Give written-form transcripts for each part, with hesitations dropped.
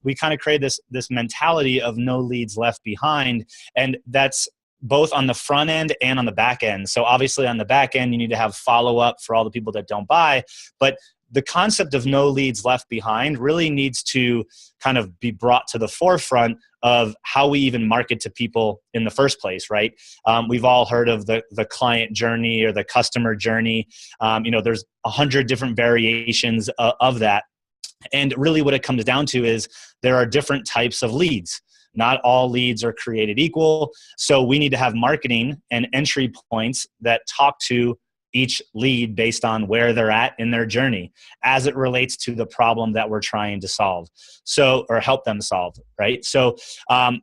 we kind of create this mentality of no leads left behind. And that's both on the front end and on the back end. So obviously on the back end, you need to have follow-up for all the people that don't buy. But the concept of no leads left behind really needs to kind of be brought to the forefront of how we even market to people in the first place, right? We've all heard of the client journey or the customer journey. There's 100 different variations of that. And really what it comes down to is there are different types of leads. Not all leads are created equal. So we need to have marketing and entry points that talk to each lead based on where they're at in their journey as it relates to the problem that we're trying to solve. Or help them solve, right? So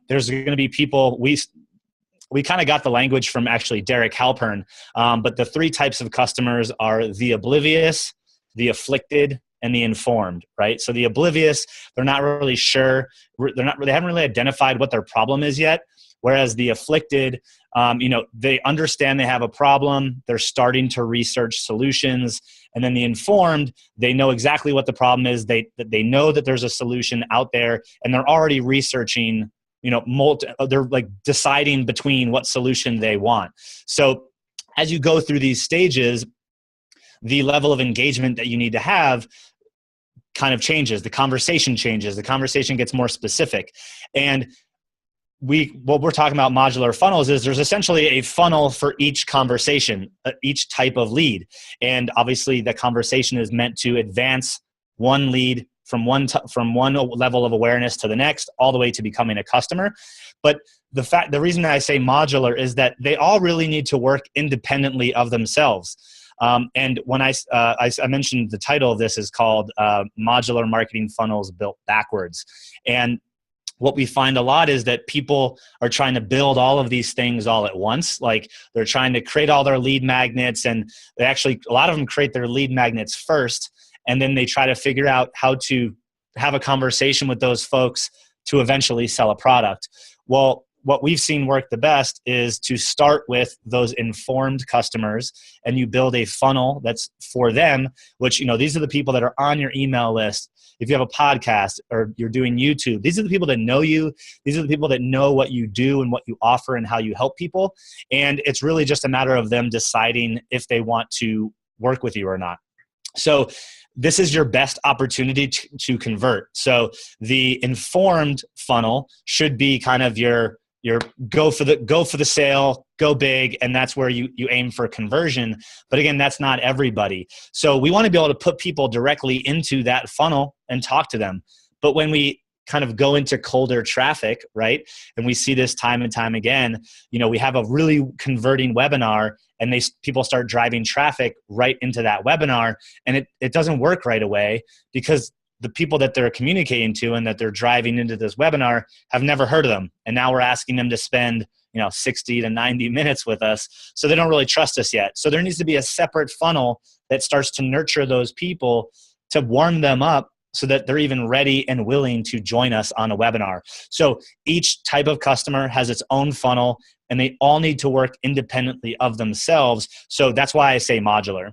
there's going to be people, we kind of got the language from actually 𝗙𝗵𝗃𝗀𝗃, but the three types of customers are the oblivious, the afflicted, and the informed, right? So the oblivious, they're not really sure. They haven't really identified what their problem is yet. Whereas the afflicted, they understand they have a problem. They're starting to research solutions. And then the informed, they know exactly what the problem is. They know that there's a solution out there, and they're already researching, they're like deciding between what solution they want. So as you go through these stages, the level of engagement that you need to have kind of changes. The conversation changes. The conversation gets more specific. And what we're talking about modular funnels is there's essentially a funnel for each conversation, each type of lead. And obviously the conversation is meant to advance one lead from one level of awareness to the next, all the way to becoming a customer. But the reason that I say modular is that they all really need to work independently of themselves. And when I mentioned the title of this is called Modular Marketing Funnels Built Backwards. And what we find a lot is that people are trying to build all of these things all at once. Like they're trying to create all their lead magnets, and a lot of them create their lead magnets first, and then they try to figure out how to have a conversation with those folks to eventually sell a product. Well, what we've seen work the best is to start with those informed customers, and you build a funnel that's for them, which, these are the people that are on your email list. If you have a podcast or you're doing YouTube, these are the people that know you. These are the people that know what you do and what you offer and how you help people. And it's really just a matter of them deciding if they want to work with you or not. So this is your best opportunity to convert. So the informed funnel should be kind of your go for the sale, go big, and that's where you aim for conversion. But again, that's not everybody. So we want to be able to put people directly into that funnel and talk to them. But when we kind of go into colder traffic, right, and we see this time and time again, we have a really converting webinar, and people start driving traffic right into that webinar, and it doesn't work right away because the people that they're communicating to and that they're driving into this webinar have never heard of them. And now we're asking them to spend 60 to 90 minutes with us. So they don't really trust us yet. So there needs to be a separate funnel that starts to nurture those people to warm them up so that they're even ready and willing to join us on a webinar. So each type of customer has its own funnel, and they all need to work independently of themselves. So that's why I say modular.